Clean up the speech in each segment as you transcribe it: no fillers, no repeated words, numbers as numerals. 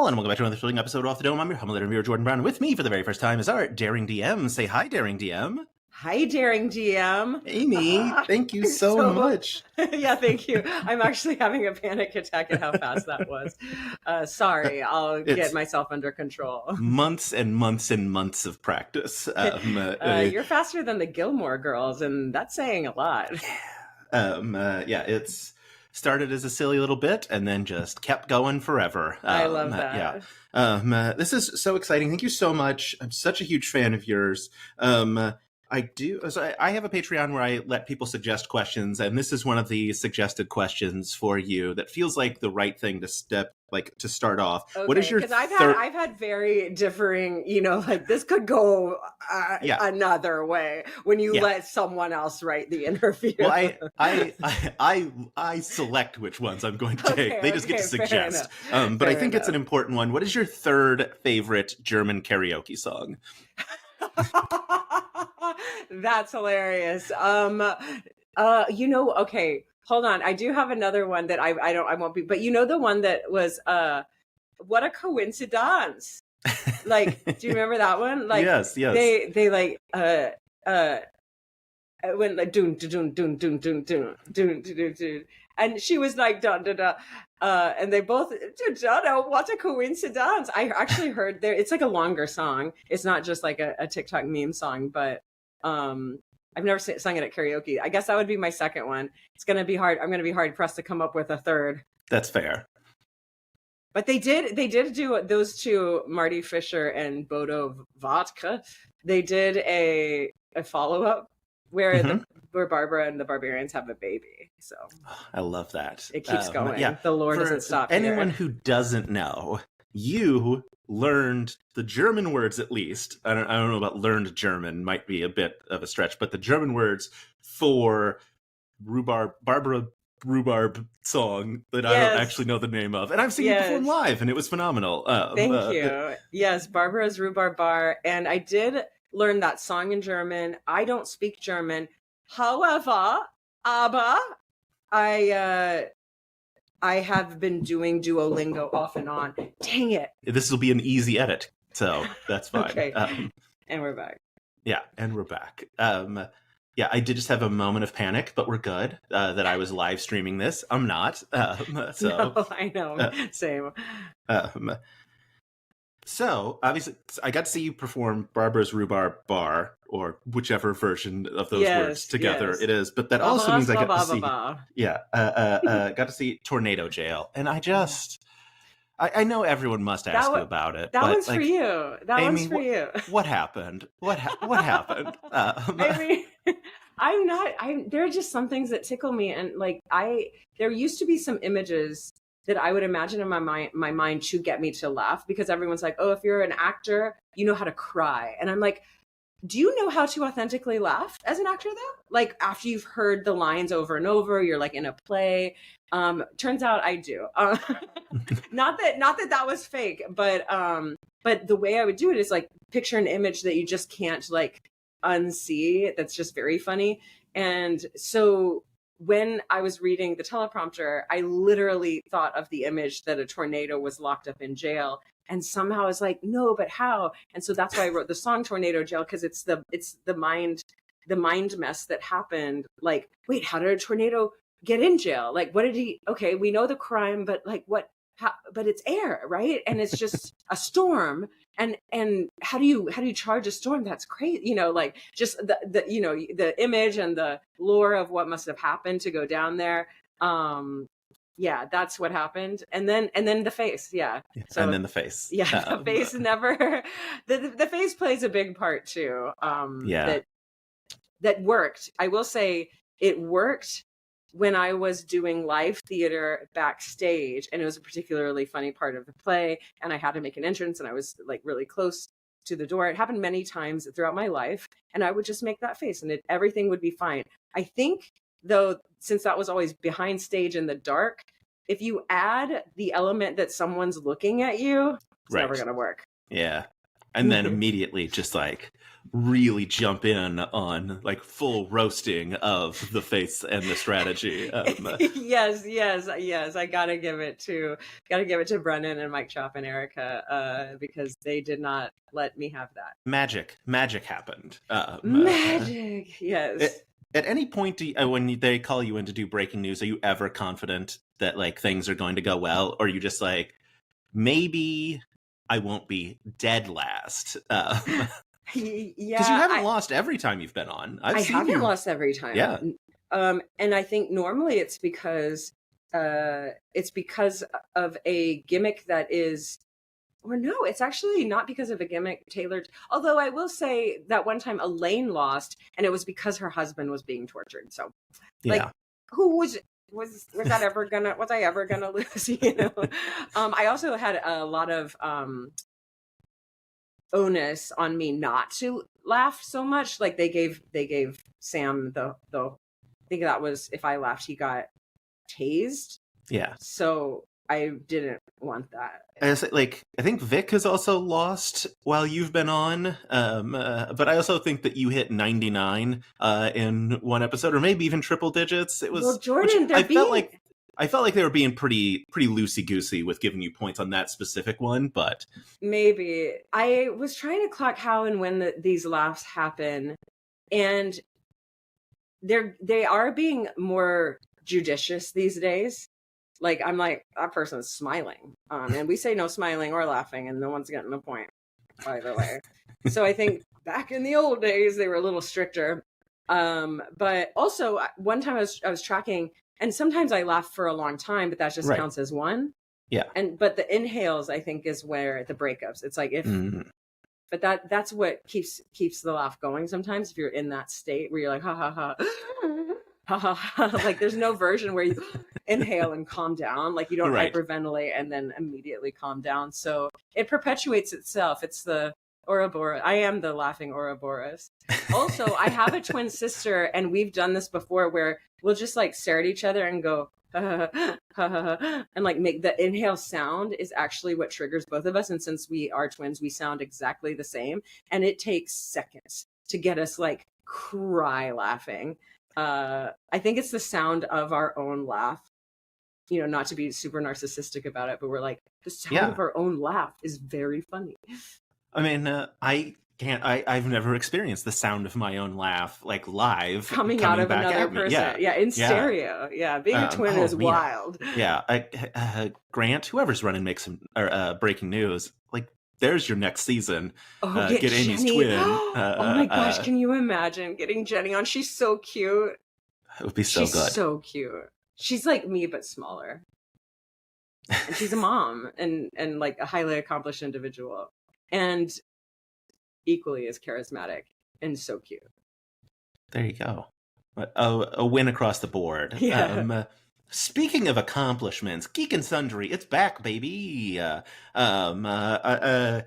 and welcome back to another thrilling episode of Off the Dome. I'm your humble editor, Jordan Brown. With me for the very first time is our Daring DM. Say hi, Daring DM. Hi, Daring DM. Amy, thank you so much. Yeah, thank you. I'm actually having a panic attack at how fast that was. Sorry, I'll get myself under control. Months and months and months of practice. You're faster than the Gilmore Girls, and that's saying a lot. Yeah, it's started as a silly little bit and then just kept going forever. I love that. Yeah. This is so exciting. Thank you so much. I'm such a huge fan of yours. I have a Patreon where I let people suggest questions, and this is one of the suggested questions for you that feels like the right thing to start off. Okay, what is your? Because I've had very differing, this could go another way when you let someone else write the interview. Well, I select which ones I'm going to take. They just get to suggest. But I think it's an important one. What is your third favorite German karaoke song? That's hilarious. Okay, hold on. I do have another one that I won't be, but the one that was, what a coincidence. Like, do you remember that one? Like, yes. They like, went like, doon, doon, doon, doon, doon, doon, doon, doon, doon. And she was like, da, da, da. And they both, what a coincidence. I actually heard it's like a longer song. It's not just like a TikTok meme song, but I've never sung it at karaoke. I guess that would be my second one. It's going to be hard. I'm going to be hard pressed to come up with a third. That's fair. But they did do those two, Marty Fisher and Bodo Vodka. They did a follow-up where where Barbara and the Barbarians have a baby. So I love that. It keeps going. Yeah. The lore doesn't stop. Anyone who doesn't know, you learned the German words, at least. I don't know about learned German, might be a bit of a stretch, but the German words for Barbara Rhubarb song that I don't actually know the name of. And I've seen it perform live, and it was phenomenal. Thank you. Yes, Barbara's Rhubarb Bar. And I did learn that song in German. I don't speak German. However, I have been doing Duolingo off and on. Dang it. This will be an easy edit, so that's fine. Okay. And we're back. Yeah, and we're back. I did just have a moment of panic, but we're good that I was live streaming this. I'm not. No, I know. Same. So, obviously, I got to see you perform Barbara's Rhubarb Bar, or whichever version of those words together it is. But that also means I got to see... got to see Tornado Jail. And I know everyone must ask you about it. That one's for you. That one's for you. What happened? What happened? There are just some things that tickle me. And there used to be some images that I would imagine in my mind to get me to laugh, because everyone's like, oh, if you're an actor, you know how to cry. And I'm like, do you know how to authentically laugh as an actor though? Like after you've heard the lines over and over, you're like in a play. Turns out I do. Not that was fake, but the way I would do it is like picture an image that you just can't like unsee. That's just very funny. And so when I was reading the teleprompter, I literally thought of the image that a tornado was locked up in jail. And somehow I was like, no, but how? And so that's why I wrote the song Tornado Jail, because it's the mind mess that happened. Like, wait, how did a tornado get in jail? Like, what did he, okay, we know the crime, but like but it's air, right? And it's just a storm. And how do you charge a storm? That's crazy. Like just the image and the lore of what must have happened to go down there. Yeah, that's what happened. And then the face. Yeah. So, and then the face. Yeah. The face never, the face plays a big part too. That worked. I will say it worked when I was doing live theater backstage, and it was a particularly funny part of the play, and I had to make an entrance, and I was like really close to the door. It happened many times throughout my life, and I would just make that face and everything would be fine. I think though, since that was always behind stage in the dark, if you add the element that someone's looking at you, it's never going to work. Yeah. And then immediately just like really jump in on like full roasting of the face and the strategy. Yes. I gotta give it to Brennan and Mike Chop and Erica because they did not let me have that. Magic happened. Magic, yes. At any point, when they call you in to do breaking news, are you ever confident that like things are going to go well, or are you just like, maybe I won't be dead last? Yeah, because you haven't lost every time you've been on. I haven't lost every time. Yeah. And I think normally it's because of a gimmick that is, or no, it's actually not because of a gimmick tailored. Although I will say that one time Elaine lost, and it was because her husband was being tortured. So, like, who was I ever gonna lose? You know. I also had a lot of onus on me not to laugh so much. Like they gave Sam the I think that was, if I laughed he got tased. Yeah. So I didn't want that. I think Vic has also lost while you've been on, but I also think that you hit 99 in one episode, or maybe even triple digits. It was, well, Jordan. I felt like they were being pretty loosey goosey with giving you points on that specific one, but maybe I was trying to clock how and when these laughs happen, and they are being more judicious these days. Like I'm like, that person's smiling, and we say no smiling or laughing, and no one's getting a point, by the way. So I think back in the old days they were a little stricter. But also one time I was tracking. And sometimes I laugh for a long time, but that just counts as one. Yeah. But the inhales, I think, is where the breakups. It's like but that's what keeps the laugh going. Sometimes if you're in that state where you're like ha ha ha, ha ha ha, like there's no version where you inhale and calm down. Like you don't hyperventilate and then immediately calm down. So it perpetuates itself. It's the Ouroboros. I am the laughing Ouroboros. Also, I have a twin sister, and we've done this before where we'll just like stare at each other and go, ha, ha, ha, ha, ha, and like make the inhale sound is actually what triggers both of us. And since we are twins, we sound exactly the same. And it takes seconds to get us like cry laughing. I think it's the sound of our own laugh. You know, not to be super narcissistic about it, but we're like, the sound of our own laugh is very funny. I mean, I've never experienced the sound of my own laugh, like live. Coming out of another person. Yeah, in stereo. Yeah, being a twin is wild. Yeah. Grant, whoever's running makes some breaking news, like, there's your next season. Get Amy's twin. Oh my gosh, can you imagine getting Jenny on? She's so cute. It would be so good. She's so cute. She's like me, but smaller. And she's a mom and like a highly accomplished individual. And equally as charismatic and so cute. There you go. A win across the board. Yeah. Speaking of accomplishments, Geek and Sundry, it's back, baby. I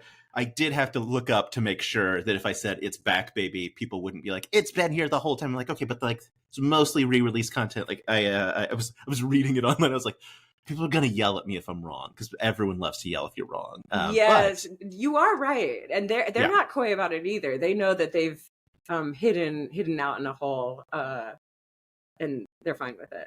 did have to look up to make sure that if I said it's back, baby, people wouldn't be like, it's been here the whole time. I'm like, okay, but like it's mostly re-release content. Like I was reading it online. I was like, people are going to yell at me if I'm wrong, because everyone loves to yell if you're wrong. Yes, you are right. And they're not coy about it either. They know that they've hidden out in a hole, and they're fine with it.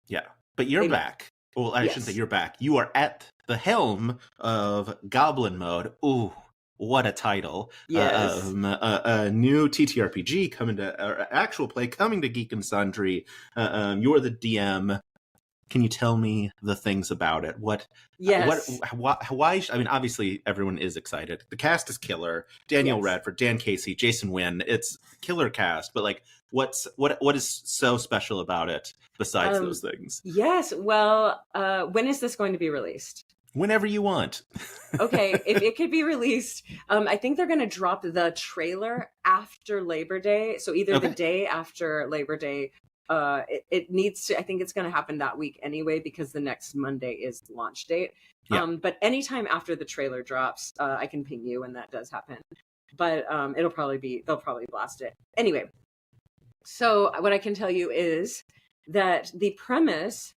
Yeah, but you're back. Well, I shouldn't say you're back. You are at the helm of Goblin Mode. Ooh, what a title. Yes. A new TTRPG coming to actual play, coming to Geek and Sundry. You're the DM. Can you tell me the things about it? Yes. Why? I mean, obviously, everyone is excited. The cast is killer. Daniel Radford, Dan Casey, Jason Wynn. It's killer cast. But like, what is so special about it besides those things? Yes. Well, when is this going to be released? Whenever you want. Okay, if it could be released, I think they're going to drop the trailer after Labor Day. So either the day after Labor Day. It needs to, I think it's going to happen that week anyway, because the next Monday is the launch date. But anytime after the trailer drops, I can ping you when that does happen. But they'll probably blast it. Anyway, so what I can tell you is that the premise,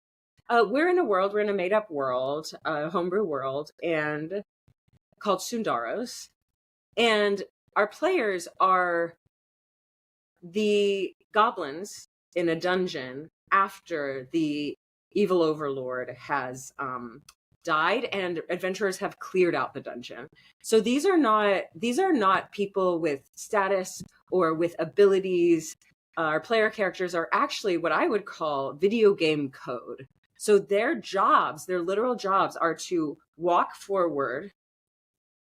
we're in a made up world, a homebrew world, and called Sundaros. And our players are the goblins in a dungeon after the evil overlord has died and adventurers have cleared out the dungeon. So these are not people with status or with abilities. Our player characters are actually what I would call video game code. So their jobs, their literal jobs, are to walk forward,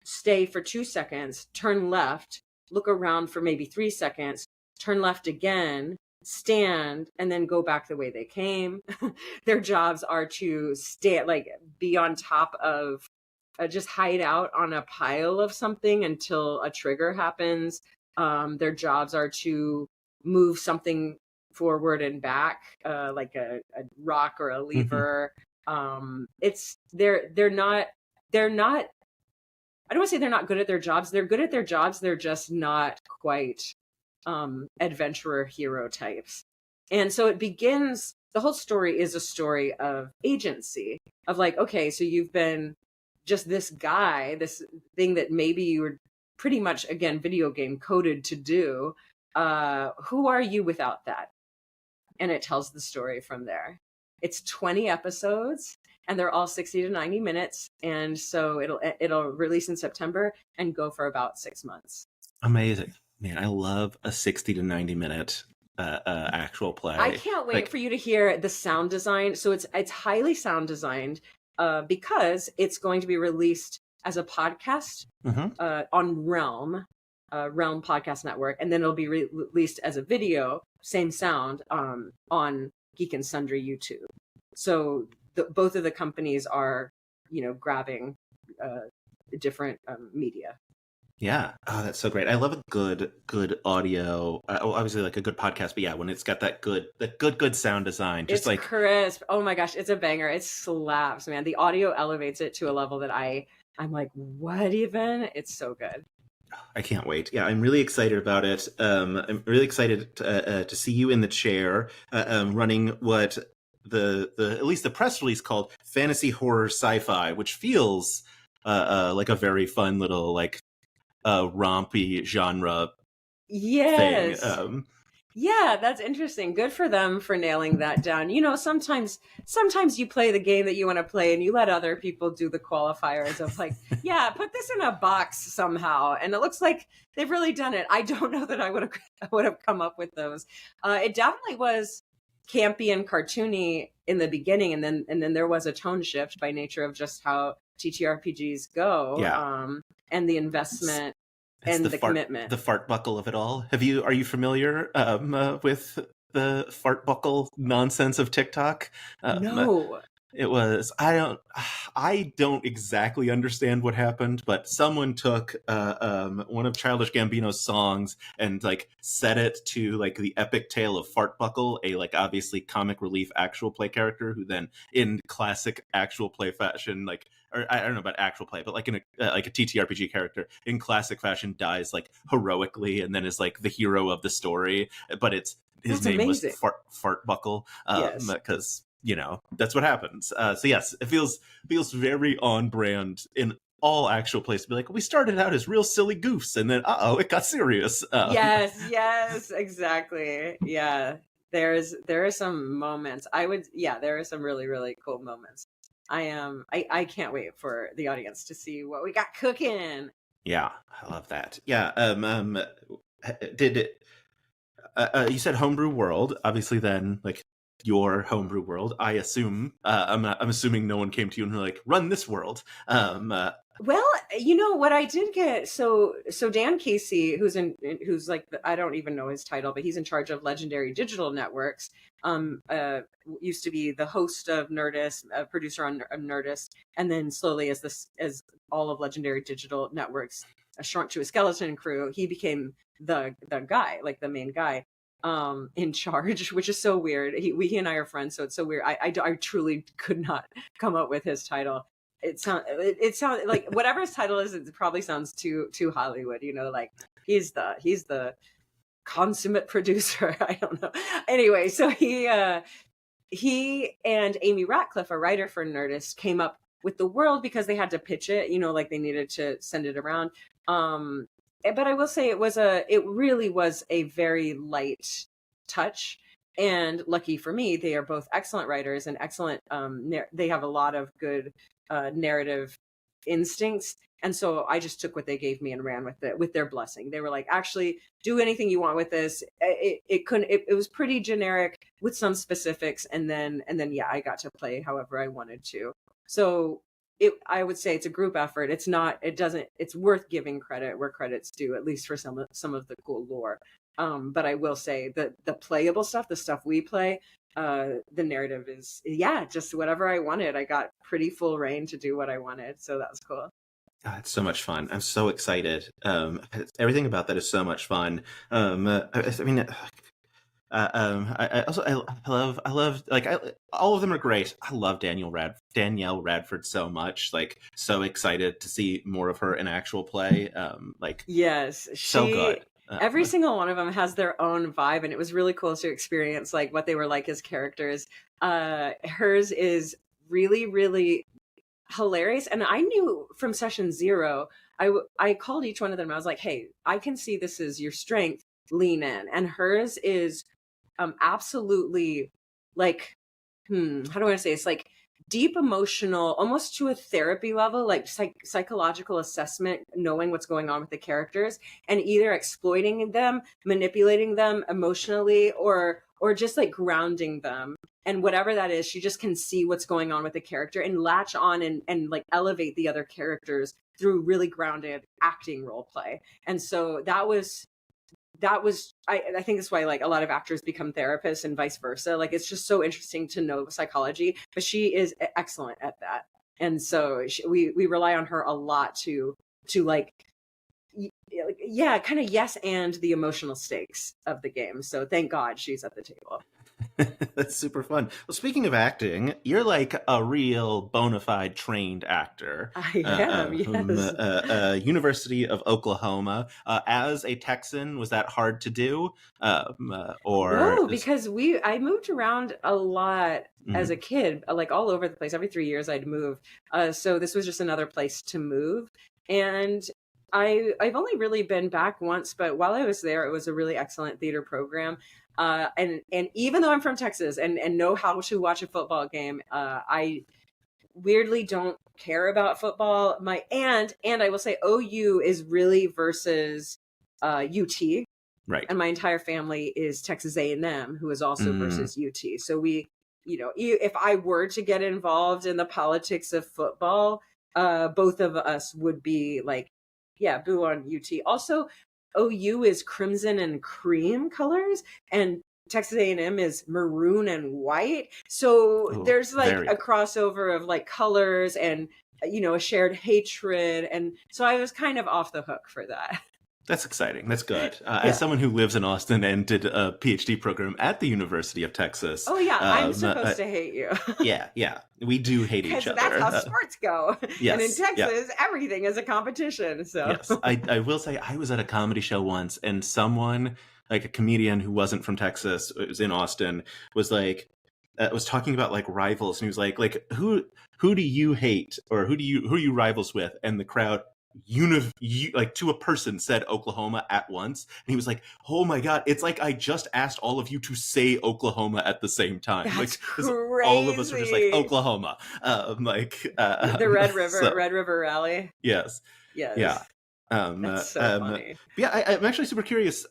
stay for 2 seconds, turn left, look around for maybe 3 seconds, turn left again, stand, and then go back the way they came. Their jobs are to stay, like, be on top of, just hide out on a pile of something until a trigger happens. Their jobs are to move something forward and back, like a rock or a lever. They're not. I don't want to say they're not good at their jobs. They're good at their jobs. They're just not quite adventurer hero types. And so it begins, the whole story is a story of agency, of like, okay, so you've been just this guy, this thing that maybe you were pretty much, again, video game coded to do. Who are you without that? And it tells the story from there. It's 20 episodes and they're all 60 to 90 minutes. And so it'll release in September and go for about 6 months. Amazing. Man, I love a 60 to 90 minute actual play. I can't wait for you to hear the sound design. So it's highly sound designed because it's going to be released as a podcast on Realm Podcast Network, and then it'll be released as a video, same sound, on Geek and Sundry YouTube. So both of the companies are, grabbing different media. Yeah. Oh, that's so great. I love a good audio. Obviously, like a good podcast, but yeah, when it's got that good sound design, just it's like crisp. Oh my gosh, it's a banger. It slaps, man. The audio elevates it to a level that I'm like, what even? It's so good. I can't wait. Yeah, I'm really excited about it. I'm really excited to see you in the chair, running what the at least the press release called fantasy horror sci-fi, which feels like a very fun little like rompy genre yes thing. Yeah, that's interesting. Good for them for nailing that down. Sometimes you play the game that you want to play and you let other people do the qualifiers of like, yeah, put this in a box somehow. And it looks like they've really done it. I don't know that I would have come up with those. It definitely was campy and cartoony in the beginning, and then there was a tone shift by nature of just how TTRPGs go. Yeah. And the investment. And the commitment. The fart buckle of it all. Are you familiar with the fart buckle nonsense of TikTok? No. It was, I don't exactly understand what happened, but someone took one of Childish Gambino's songs and like set it to like the epic tale of Fart Buckle, a like obviously comic relief actual play character who then in classic actual play fashion, like, or I don't know about actual play, but like in a TTRPG character in classic fashion dies like heroically and then is like the hero of the story, but his name amazing. was Fart Buckle, yes. because that's what happens. So yes, it feels very on brand in all actual plays to be like, we started out as real silly goofs and then it got serious. Yes, exactly. Yeah, there are some moments. There are some really, really cool moments. I can't wait for the audience to see what we got cooking. Yeah, I love that. Yeah. Did it? You said homebrew world, obviously. Then like your homebrew world, I assume. I'm assuming no one came to you and were like, run this world. Well, what I did get, so Dan Casey, who's like, I don't even know his title, but he's in charge of Legendary Digital Networks. Used to be the host of Nerdist, a producer on Nerdist, and then slowly as all of Legendary Digital Networks shrunk to a skeleton crew, he became the guy, like the main guy in charge, which is so weird. He and I are friends, so it's so weird. I truly could not come up with his title. It sounds like whatever his title is, it probably sounds too Hollywood, like he's the consummate producer. I don't know. Anyway, so he and Amy Ratcliffe, a writer for Nerdist, came up with the world because they had to pitch it, like they needed to send it around. but I will say it really was a very light touch. And lucky for me, they are both excellent writers and excellent. They have a lot of good narrative instincts. And so I just took what they gave me and ran with it with their blessing. They were like, actually, do anything you want with this. It was pretty generic with some specifics. And then, yeah, I got to play however I wanted to. So I would say it's a group effort. It's worth giving credit where credit's due, at least for some of the cool lore. But I will say that the playable stuff, the stuff we play, the narrative is, yeah, just whatever I wanted. I got pretty full reign to do what I wanted. So that was cool. It's so much fun. I'm so excited. Everything about that is so much fun. I mean, I also I love like all of them are great. I love Danielle Radford so much. Like, so excited to see more of her in actual play. Like, yes, so good. Every single one of them has their own vibe, and it was really cool to experience like what they were like as characters. Hers is really, really hilarious, and I knew from session 0, I called each one of them. I was like, "Hey, I can see this is your strength. Lean in." And hers is absolutely like, how do I want to say? It's like deep emotional, almost to a therapy level, like psychological assessment, knowing what's going on with the characters, and either exploiting them, manipulating them emotionally, or just like grounding them. And whatever that is, she just can see what's going on with the character and latch on and like elevate the other characters through really grounded acting role play. And so that was I think that's why like a lot of actors become therapists and vice versa. Like, it's just so interesting to know psychology, but she is excellent at that. And so we rely on her a lot to like, yeah, kind of yes and the emotional stakes of the game. So thank God she's at the table. That's super fun. Well, speaking of acting, you're like a real bona fide trained actor. I am, yes. University of Oklahoma. As a Texan, was that hard to do? No, because I moved around a lot as a kid, like all over the place. Every 3 years I'd move. So this was just another place to move. And I've only really been back once, but while I was there, it was a really excellent theater program. And even though I'm from Texas and know how to watch a football game, I weirdly don't care about football. And I will say OU is really versus UT. Right. And my entire family is Texas A&M, who is also versus UT. So we, if I were to get involved in the politics of football, both of us would be like, yeah, boo on UT. Also, OU is crimson and cream colors, and Texas A&M is maroon and white. So there's like a crossover of like colors and, a shared hatred. And so I was kind of off the hook for that. That's exciting. That's good. As someone who lives in Austin and did a PhD program at the University of Texas. Oh, yeah. I'm supposed to hate you. Yeah. We do hate each other. That's how sports go. Yes, and in Texas, everything is a competition. So yes, I will say I was at a comedy show once, and someone, like a comedian who wasn't from Texas, it was in Austin, was like, was talking about like rivals. And he was like who do you hate, or who are you rivals with? And the crowd, like to a person, said Oklahoma at once, and he was like, "Oh my God, it's like I just asked all of you to say Oklahoma at the same time." That's like crazy. All of us were just like Oklahoma, the Red River Rally. Yes. Yeah. That's so funny. Yeah, I'm actually super curious.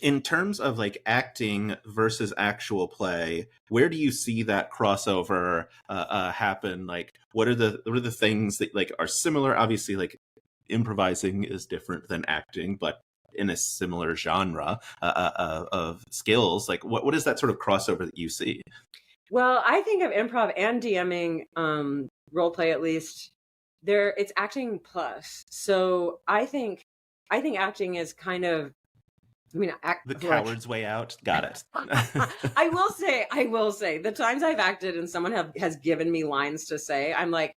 In terms of like acting versus actual play, where do you see that crossover happen? Like, what are the things that like are similar? Obviously, like improvising is different than acting, but in a similar genre of skills, like what is that sort of crossover that you see? Well, I think of improv and DMing, role play at least. It's acting plus. So I think acting is kind of, the coward's way out. Got it. I will say the times I've acted and someone has given me lines to say, I'm like,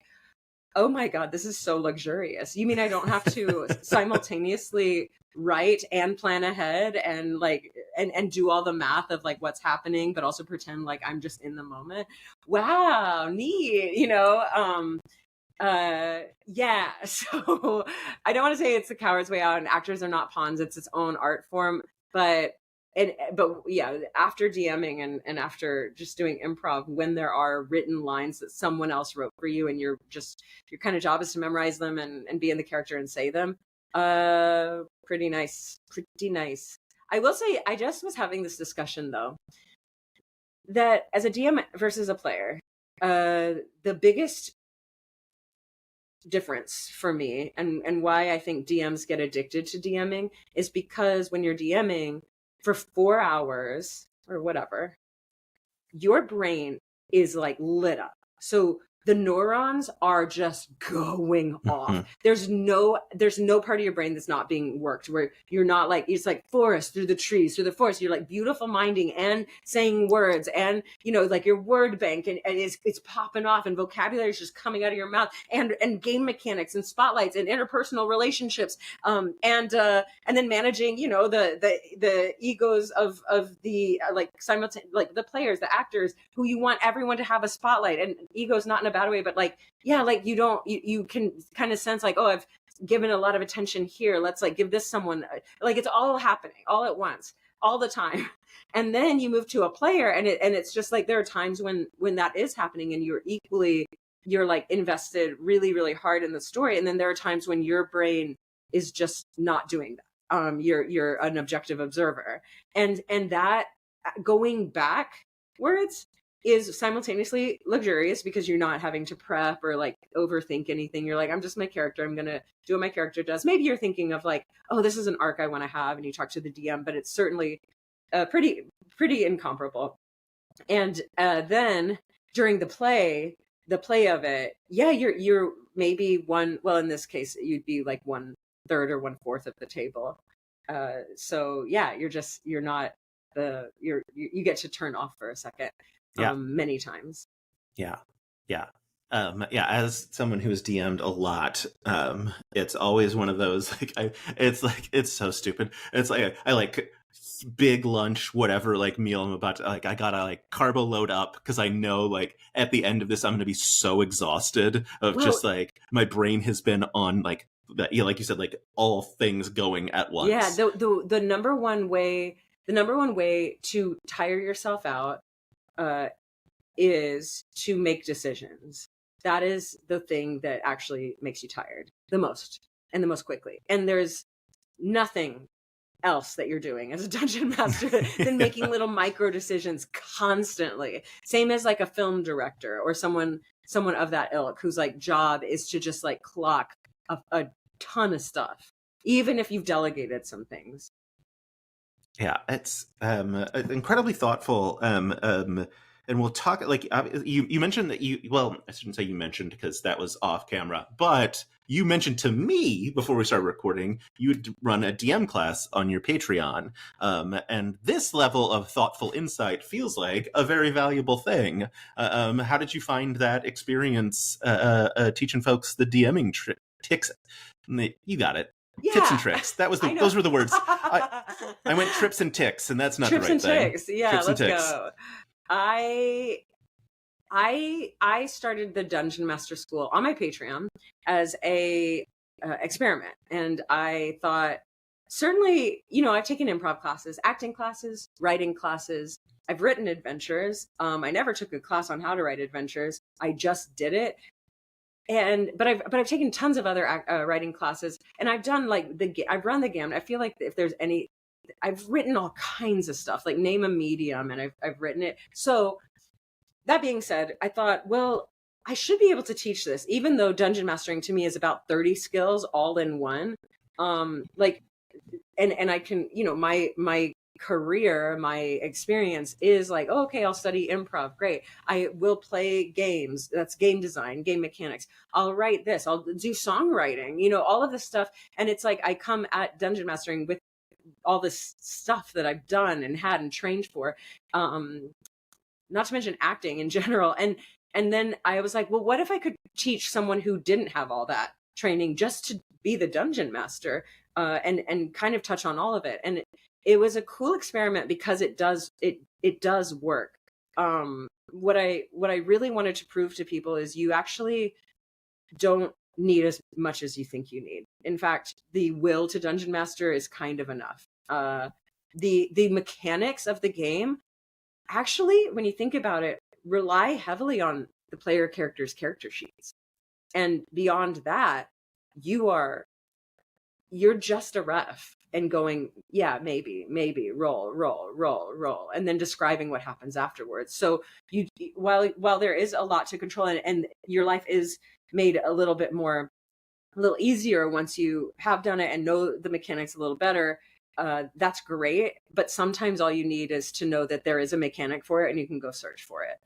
oh my God, this is so luxurious. You mean I don't have to simultaneously write and plan ahead and like, and do all the math of like what's happening, but also pretend like I'm just in the moment. Wow, neat. Yeah. So I don't want to say it's the coward's way out and actors are not pawns. It's its own art form. But yeah, after DMing and after just doing improv, when there are written lines that someone else wrote for you and your kind of job is to memorize them and be in the character and say them, pretty nice. Pretty nice. I will say, I just was having this discussion though, that as a DM versus a player, the biggest difference for me and why I think DMs get addicted to DMing is because when you're DMing for 4 hours or whatever, your brain is like lit up. So the neurons are just going off. Mhm. There's no part of your brain that's not being worked, where you're not like, it's like forest through the trees, through the forest. You're like beautiful minding and saying words, and like your word bank and it's popping off, and vocabulary is just coming out of your mouth, and game mechanics and spotlights and interpersonal relationships, and then managing the egos of the like the players, the actors, who you want everyone to have a spotlight, and egos not in a bad way, but like, yeah, like you can kind of sense like, oh, I've given a lot of attention here, let's like give this someone, like it's all happening all at once all the time. And then you move to a player and it's just like, there are times when that is happening and you're like invested really, really hard in the story, and then there are times when your brain is just not doing that. You're an objective observer, and that going backwards is simultaneously luxurious because you're not having to prep or like overthink anything. You're like, I'm just my character. I'm going to do what my character does. Maybe you're thinking of like, oh, this is an arc I want to have, and you talk to the DM, but it's certainly pretty incomparable. And then during the play of it, yeah, you're maybe in this case, you'd be like 1/3 or 1/4 of the table. So yeah, you get to turn off for a second. Yeah. Many times. Yeah. As someone who's DM'd a lot, it's always one of those it's so stupid. It's like I like big lunch, whatever, like meal I'm about to, like, I gotta like carbo load up because I know like at the end of this I'm gonna be so exhausted of just like my brain has been on like that, like you said, like all things going at once. Yeah, the number one way to tire yourself out is to make decisions. That is the thing that actually makes you tired the most and the most quickly. And there's nothing else that you're doing as a dungeon master than making little micro decisions constantly. Same as like a film director or someone of that ilk whose like job is to just like clock a ton of stuff, even if you've delegated some things. Yeah, it's incredibly thoughtful. And we'll talk, like, you mentioned that I shouldn't say you mentioned because that was off camera, but you mentioned to me before we started recording, you would run a DM class on your Patreon. And this level of thoughtful insight feels like a very valuable thing. How did you find that experience teaching folks the DMing tricks? You got it. Yeah. Tips and tricks. Those were the words. I went trips and ticks, and that's not trips the right thing. Trips and ticks. Yeah, trips let's and ticks. go. I started the Dungeon Master School on my Patreon as a experiment, and I thought, certainly, I've taken improv classes, acting classes, writing classes. I've written adventures. I never took a class on how to write adventures. I just did it. But I've taken tons of other writing classes, and I've done I've run the gamut. I feel like if there's any, I've written all kinds of stuff, like name a medium, and I've written it. So that being said, I thought, well, I should be able to teach this, even though dungeon mastering to me is about 30 skills all in one. And I can, my career, my experience is like, oh, okay, I'll study improv. Great. I will play games. That's game design, game mechanics. I'll write this. I'll do songwriting, all of this stuff. And it's like, I come at dungeon mastering with all this stuff that I've done and had and trained for, not to mention acting in general. And then I was like, well, what if I could teach someone who didn't have all that training just to be the dungeon master, and kind of touch on all of it. And it was a cool experiment because it does work. What I really wanted to prove to people is you actually don't need as much as you think you need. In fact, the will to dungeon master is kind of enough. The mechanics of the game, actually, when you think about it, rely heavily on the player character's character sheets. And beyond that, you're just a ref and going, yeah, maybe, roll, and then describing what happens afterwards. So while there is a lot to control, and your life is made a little easier once you have done it and know the mechanics a little better, that's great. But sometimes all you need is to know that there is a mechanic for it and you can go search for it.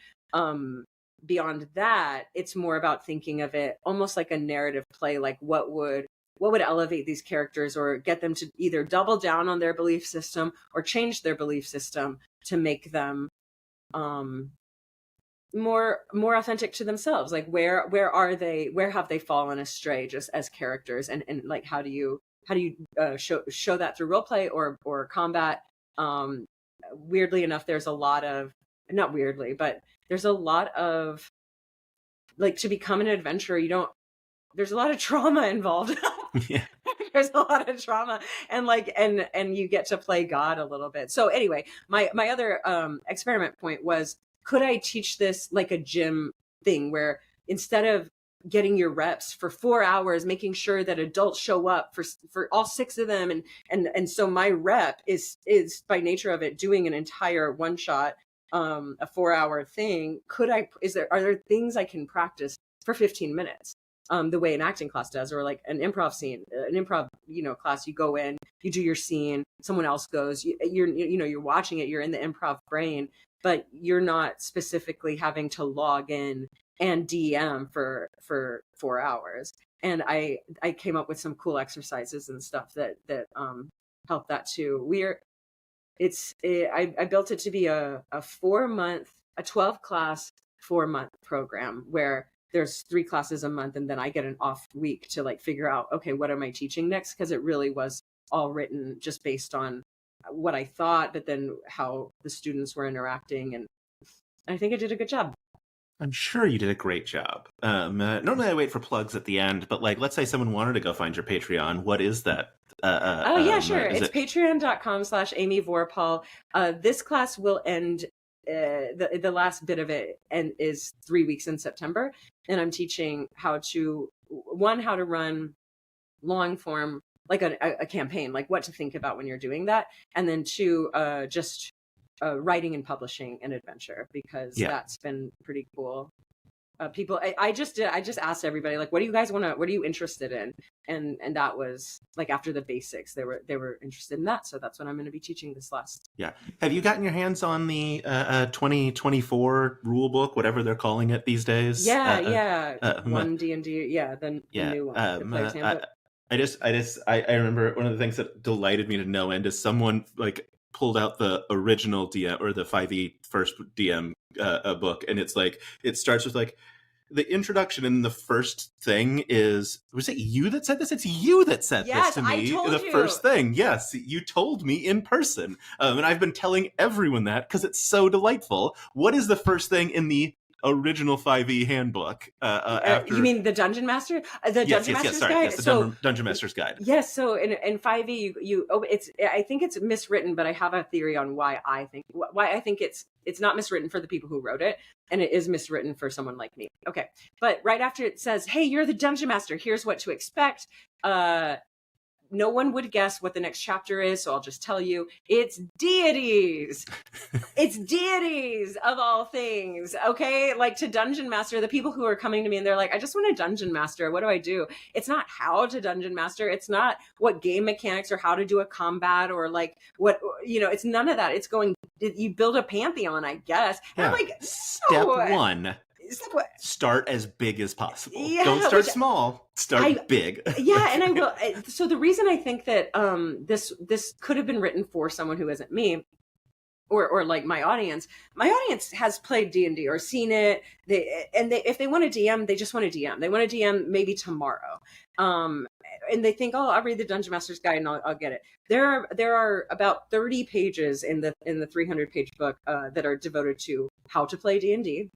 Beyond that, it's more about thinking of it almost like a narrative play, like what would elevate these characters or get them to either double down on their belief system or change their belief system to make them more authentic to themselves. Like where have they fallen astray just as characters, and like how do you show that through role play or combat. Weirdly enough, there's a lot of like, to become an adventurer, there's a lot of trauma involved. Yeah. There's a lot of trauma, and like and you get to play God a little bit. So anyway, my other experiment point was, could I teach this like a gym thing, where instead of getting your reps for 4 hours, making sure that adults show up for all 6 of them, and so my rep is by nature of it doing an entire one shot, a 4-hour thing. Are there things I can practice for 15 minutes? The way an acting class does, or like an improv class, you go in, you do your scene, someone else goes, you're watching it, you're in the improv brain, but you're not specifically having to log in and DM for 4 hours. And I came up with some cool exercises and stuff that help that too. I built it to be a 12 class 4-month program where there's 3 classes a month, and then I get an off week to like figure out, okay, what am I teaching next? Because it really was all written just based on what I thought, but then how the students were interacting, and I think I did a good job. I'm sure you did a great job. Normally I wait for plugs at the end, but like, let's say someone wanted to go find your Patreon. What is that? Sure. It's patreon.com/Amy Vorpahl. This class will end, the last bit of it is 3 weeks in September. And I'm teaching how to run long form, like a campaign, like what to think about when you're doing that. And then 2, just writing and publishing an adventure, because that's been pretty cool. People, I just asked everybody, like, what do you guys what are you interested in? And that was like, after the basics, they were interested in that. So that's what I'm going to be teaching this last. Yeah. Have you gotten your hands on the 2024 rule book, whatever they're calling it these days? One D&D. The new one. I remember one of the things that delighted me to no end is someone like pulled out the original DM, or the 5e first DM book, and it's like, it starts with like the introduction, and the first thing is, was it you that said this? It's you that said this to me. I told you. First thing, yes, you told me in person, and I've been telling everyone that because it's so delightful. What is the first thing in the original 5e handbook? After you mean the Dungeon Master, Dungeon Master's Guide? Yes, the Dungeon Master's Guide. Yes. So in 5e, I think it's miswritten, but I have a theory on why I think it's not miswritten for the people who wrote it, and it is miswritten for someone like me. Okay, but right after it says, "Hey, you're the Dungeon Master. Here's what to expect." No one would guess what the next chapter is, so I'll just tell you, it's deities. It's deities of all things, okay? Like, to Dungeon Master, the people who are coming to me and they're like, I just want a Dungeon Master. What do I do? It's not how to Dungeon Master. It's not what game mechanics or how to do a combat or like what, it's none of that. It's going, you build a pantheon, I guess. Yeah. And I'm like, Step 1. Start as big as possible. Yeah, don't start small. Start big. Yeah, and I will. So the reason I think that this could have been written for someone who isn't me, or like my audience has played D&D or seen it. If they want to DM, they just want to DM. They want to DM maybe tomorrow. And they think, oh, I'll read the Dungeon Master's Guide and I'll get it. There are about 30 pages in the 300-page book that are devoted to how to play D&D,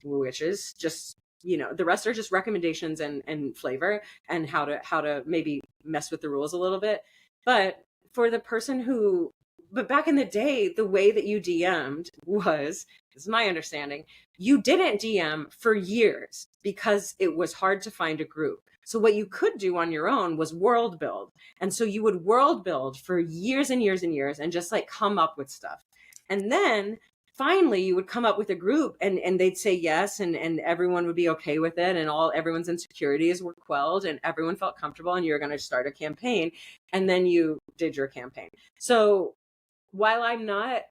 which is just the rest are just recommendations and flavor and how to maybe mess with the rules a little bit. But for the person but back in the day, the way that you DM'd was, this is my understanding, you didn't DM for years because it was hard to find a group. So what you could do on your own was world build. And so you would world build for years and years and years and just like come up with stuff. And then finally you would come up with a group and they'd say yes, and everyone would be okay with it, and everyone's insecurities were quelled and everyone felt comfortable, and you're going to start a campaign. And then you did your campaign. So while I'm not,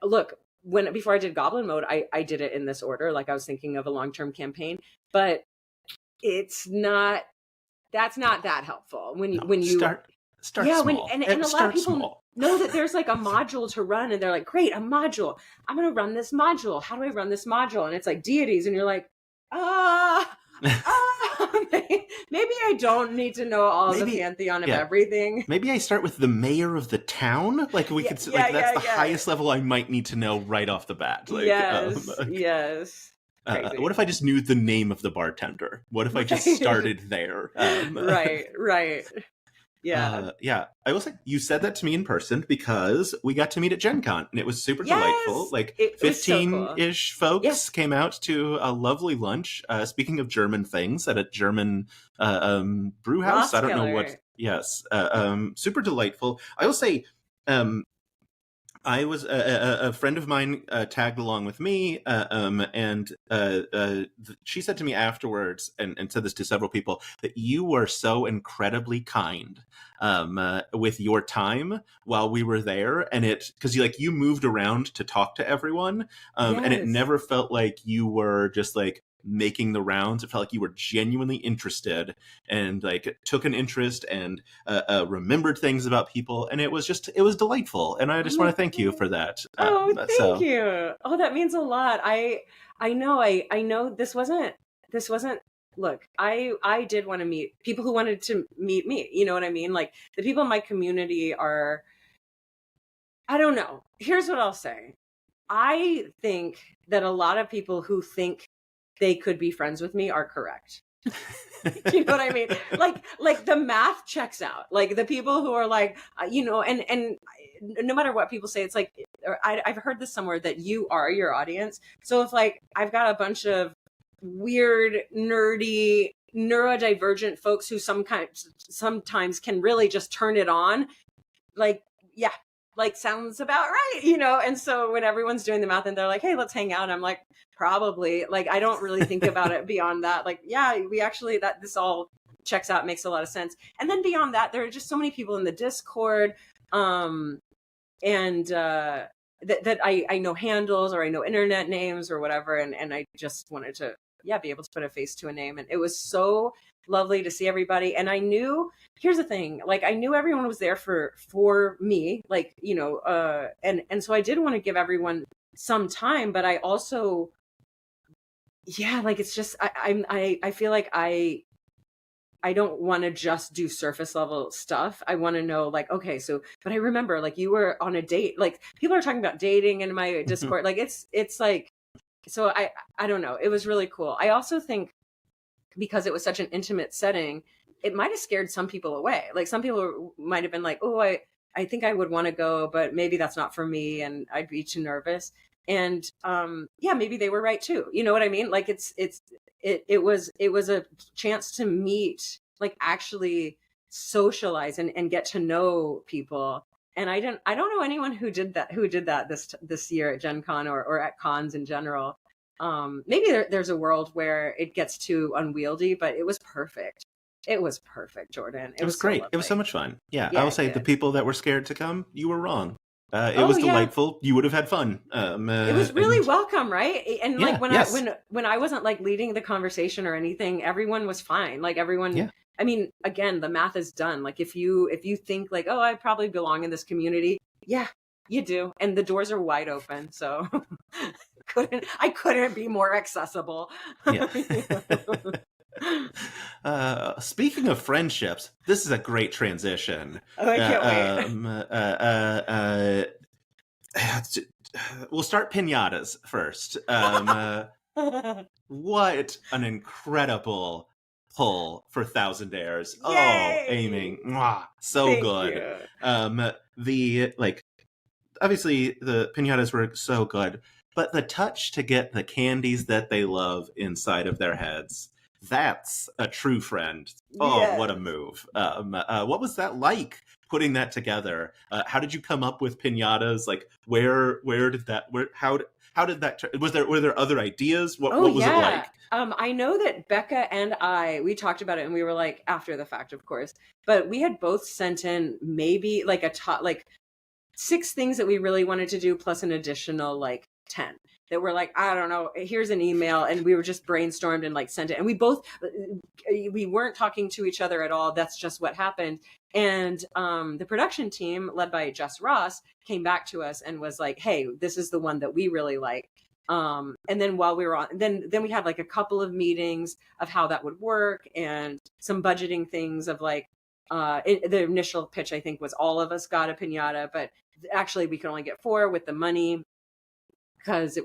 look, before I did Goblin Mode, I did it in this order. Like I was thinking of a long-term campaign, but that's not that helpful when you start small. And a lot of people know that there's like a module to run, and they're like, great, a module. I'm going to run this module. How do I run this module? And it's like deities, and you're like, maybe I don't need to know all the pantheon of everything. Maybe I start with the mayor of the town. Like that's the highest level I might need to know right off the bat. Like, yes. What if I just knew the name of the bartender? What if I just started there? Right. Yeah. I will say, you said that to me in person because we got to meet at Gen Con, and it was super delightful. Like 15-ish folks came out to a lovely lunch. Speaking of German things, at a German brew house. I don't know what. Yes. Super delightful. I will say, I was a friend of mine tagged along with me, and she said to me afterwards, and said this to several people, that you were so incredibly kind with your time while we were there, and because you moved around to talk to everyone, and it never felt like you were just like making the rounds. It felt like you were genuinely interested and like took an interest and remembered things about people, and it was delightful, and I just want to thank you for that. Thank you. Oh, that means a lot. I know this wasn't look, I did want to meet people who wanted to meet me, you know what I mean? Like the people in my community I don't know, here's what I'll say. I think that a lot of people who think they could be friends with me are correct. You know what I mean? Like the math checks out. Like the people who are like, and no matter what people say, it's like, I've heard this somewhere that you are your audience. So if like, I've got a bunch of weird, nerdy, neurodivergent folks who sometimes can really just turn it on, sounds about right, and so when everyone's doing the math and they're like, hey, let's hang out, I'm like, probably, like, I don't really think about it beyond that. Like, yeah, we actually, this all checks out, makes a lot of sense. And then beyond that, there are just so many people in the Discord, and that I know handles, or I know internet names or whatever, and I just wanted to be able to put a face to a name. And it was so lovely to see everybody. And I knew, here's the thing, like I knew everyone was there for me, like, and so I did want to give everyone some time, but I also, like, it's just, I feel like I don't want to just do surface level stuff. I want to know, like, okay, so, but I remember, like, you were on a date, like people are talking about dating in my Discord, like it's like, so I don't know. It was really cool. I also think because it was such an intimate setting, it might have scared some people away. Like some people might have been like, oh, I think I would want to go, but maybe that's not for me, and I'd be too nervous. And maybe they were right too. You know what I mean? Like it was a chance to meet, like actually socialize and get to know people. And I don't know anyone who did that this year at Gen Con or at cons in general. Maybe there's a world where it gets too unwieldy, but it was perfect. It was perfect, Jordan. It was great. So it was so much fun. Yeah, I will say the people that were scared to come, you were wrong. It was delightful. You would have had fun. It was really welcome, right? And like when I wasn't like leading the conversation or anything, everyone was fine. Like everyone. Yeah. I mean, again, the math is done. Like if you think like, oh, I probably belong in this community, yeah, you do, and the doors are wide open. So I couldn't be more accessible. Yeah. Speaking of friendships, this is a great transition. Oh, I can't wait. We'll start pinatas first. What an incredible pull for Thousandaires. Oh, Yay! Amy, mwah, so Thank good. you. The like obviously the piñatas were so good, but the touch to get the candies that they love inside of their heads, that's a true friend. Oh, what a Yes. move. What was that like putting that together? How did you come up with piñatas? Like where did that how did that were there other ideas? Oh What was it like? yeah. I know that Becca and we talked about it and we were like after the fact, of course, but we had both sent in maybe like a top like 6 things that we really wanted to do plus an additional like 10 that were like, I don't know, here's an email, and we were just brainstormed and like sent it, and we weren't talking to each other at all. That's just what happened. And the production team led by Jess Ross came back to us and was like, hey, this is the one that we really like. And then while we were on, then we had like a couple of meetings of how that would work and some budgeting things of like the initial pitch, I think, was all of us got a piñata, but actually we could only get 4 with the money because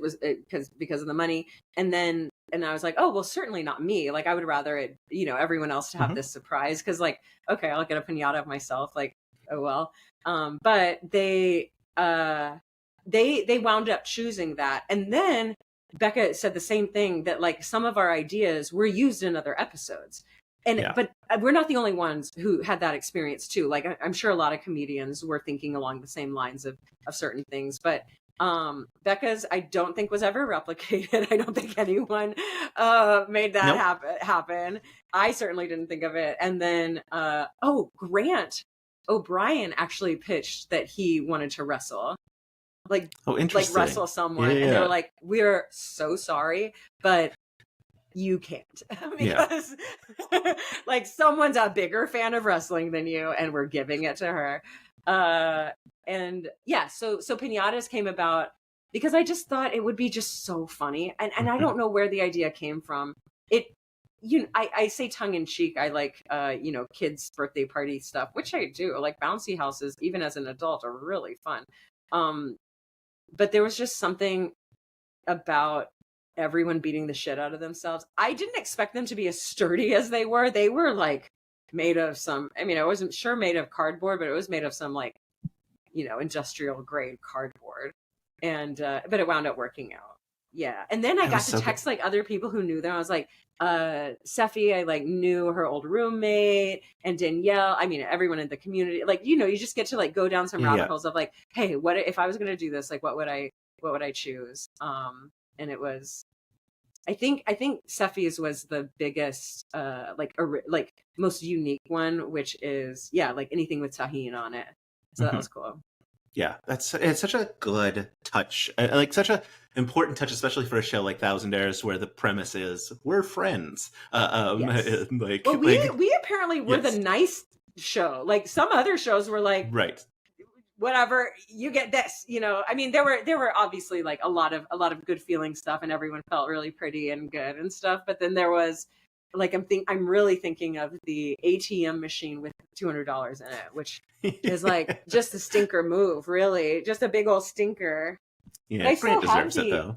because of the money. And I was like, oh, well, certainly not me. Like, I would rather everyone else to have this surprise. Cause like, okay, I'll get a piñata of myself. Like, oh, well. But they wound up choosing that. And then Becca said the same thing, that like some of our ideas were used in other episodes. But we're not the only ones who had that experience too. Like I'm sure a lot of comedians were thinking along the same lines of certain things, but Becca's I don't think was ever replicated. I don't think anyone made that happen. I certainly didn't think of it. And then Grant O'Brien actually pitched that he wanted to wrestle. Like wrestle someone. And they were like, we're so sorry, but you can't, because like someone's a bigger fan of wrestling than you and we're giving it to her. And yeah, so piñatas came about because I just thought it would be just so funny. And I don't know where the idea came from. I say tongue in cheek, I like kids' birthday party stuff, which I do. Like bouncy houses, even as an adult, are really fun. But there was just something about everyone beating the shit out of themselves. I didn't expect them to be as sturdy as they were. They were like made of some, I mean, I wasn't sure made of cardboard, but it was made of some like, industrial grade cardboard. And, but it wound up working out. Yeah. And then I got to text like other people who knew them. I was like, Seffi, I like knew her old roommate, and Danielle. I mean, everyone in the community, like, you just get to like go down some rabbit holes of like, hey, what if I was going to do this? Like, what would I choose? And it was, I think Seffi's was the biggest, like most unique one, which is like anything with tahini on it. So that was cool. Yeah, it's such a good touch, like such a important touch, especially for a show like Thousandaires, where the premise is we're friends. Yes. We apparently were the nice show. Like some other shows were like, right, whatever, you get this. I mean, there were obviously like a lot of good feeling stuff, and everyone felt really pretty and good and stuff. But then there was like I'm really thinking of the ATM machine with $200 in it, which is like just a stinker move, really, just a big old stinker. Yeah, Grant deserves it though.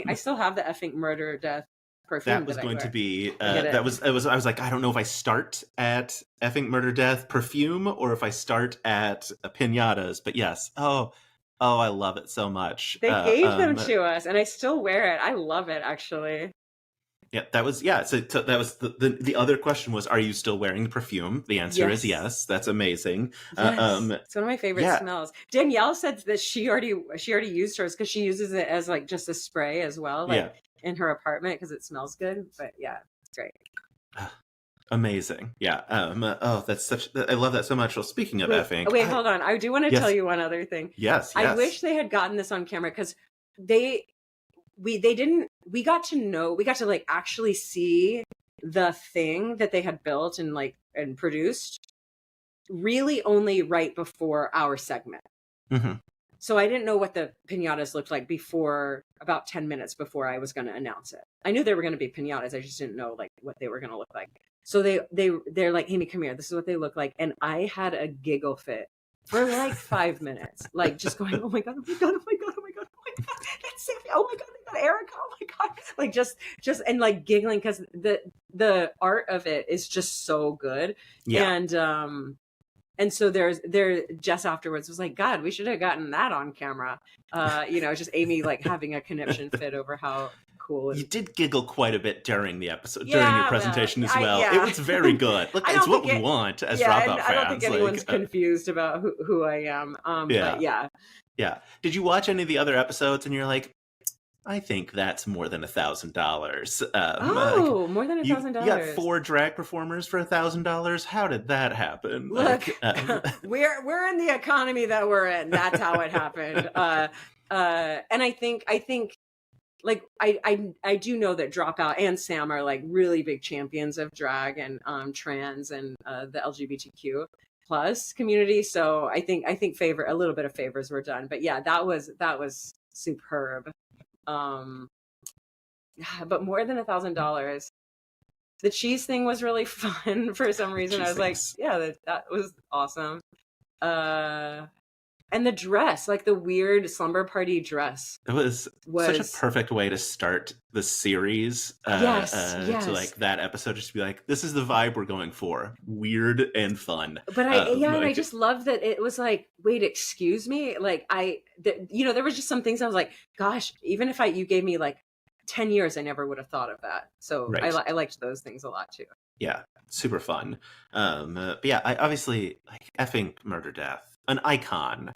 I still have the effing murder death perfume. That was going to be I was like, I don't know if I start at effing murder death perfume or if I start at piñatas, but yes. Oh, I love it so much. They gave them to us, and I still wear it. I love it, actually. Yeah, that was So that was the other question was, are you still wearing the perfume? The answer is yes. That's amazing. Yes. It's one of my favorite smells. Danielle said that she already used hers because she uses it as like just a spray as well, like in her apartment because it smells good. But yeah, it's great. Amazing. Yeah. I love that so much. Well, speaking of effing. Wait, hold on. I do want to tell you one other thing. Yes. I wish they had gotten this on camera because we got to like actually see the thing that they had built and like and produced really only right before our segment. Mm-hmm. So I didn't know what the piñatas looked like before about 10 minutes before I was going to announce it. I knew they were going to be piñatas. I just didn't know like what they were going to look like. So they're like, Amy, come here. This is what they look like. And I had a giggle fit for like 5 minutes, like just going, oh my God, oh my God, oh my God, oh my God, oh my that's it. Oh my God, they got Erica. Oh my God. Like just and like giggling because the art of it is just so good. Yeah. And so Jess afterwards was like, God, we should have gotten that on camera. Just Amy like having a conniption fit over how cool. You did giggle quite a bit during the episode, Yeah, during your presentation as well. yeah. It was very good. Look, it's what we want as Dropout fans. I don't think anyone's confused about who I am. But yeah. Yeah. Did you watch any of the other episodes and you're like, I think that's more than $1,000. More than $1,000. You got 4 drag performers for $1,000. How did that happen? Look, we're in the economy that we're in. That's how it happened. And I think like I do know that Dropout and Sam are like really big champions of drag and trans and the LGBTQ plus community. So I think a little bit of favors were done. But yeah, that was superb. But more than $1,000. The cheese thing was really fun for some reason. I was like, yeah, that was awesome. And the dress, like the weird slumber party dress. It was such a perfect way to start the series. Yes. To like that episode, just to be like, this is the vibe we're going for. Weird and fun. But I just loved that it was like, wait, excuse me? Like there was just some things I was like, gosh, even if you gave me like 10 years, I never would have thought of that. So right. I liked those things a lot too. Yeah, super fun. But yeah, I obviously like effing Murder Death. An icon.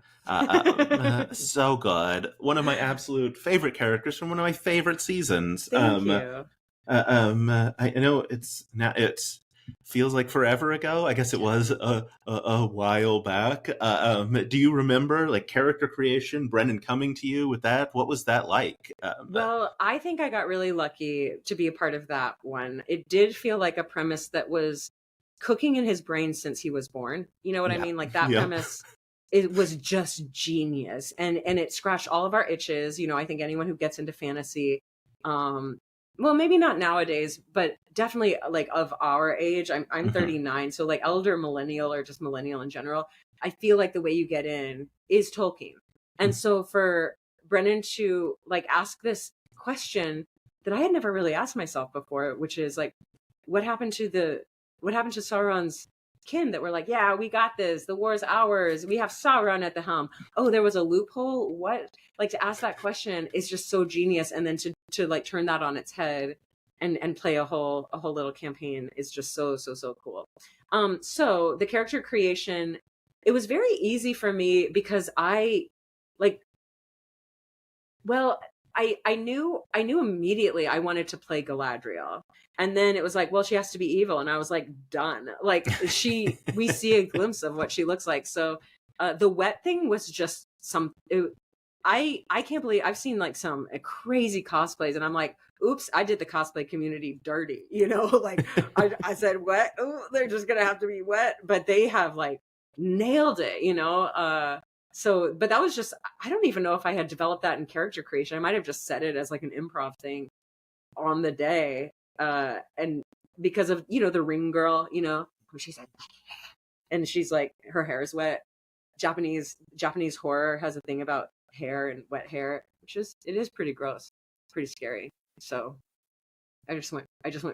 So good. One of my absolute favorite characters from one of my favorite seasons. Thank you. I know it feels like forever ago. I guess it was a while back. Do you remember like character creation, Brennan coming to you with that? What was that like? Well, I think I got really lucky to be a part of that one. It did feel like a premise that was cooking in his brain since he was born. You know what I mean? Like that premise. It was just genius, and it scratched all of our itches. I think anyone who gets into fantasy, well, maybe not nowadays, but definitely like of our age. I'm 39, so like elder millennial or just millennial in general. I feel like the way you get in is Tolkien, and so for Brennan to like ask this question that I had never really asked myself before, which is like, what happened to Sauron's kin that were like, yeah, we got this, the war's ours, we have Sauron at the helm. Oh, there was a loophole. What? Like, to ask that question is just so genius, and then to like turn that on its head and play a whole little campaign is just so cool. So the character creation, it was very easy for me because I knew immediately I wanted to play Galadriel. And then it was like, well, she has to be evil. And I was like, done. Like we see a glimpse of what she looks like. So the wet thing was just I can't believe I've seen like some crazy cosplays and I'm like, oops, I did the cosplay community dirty. Like I said, wet. Oh, they're just going to have to be wet. But they have like nailed it, So, but that was just, I don't even know if I had developed that in character creation. I might have just said it as like an improv thing on the day. And because of, the ring girl, she's like, and she's like, her hair is wet. Japanese horror has a thing about hair and wet hair, it is pretty gross, pretty scary. So I just went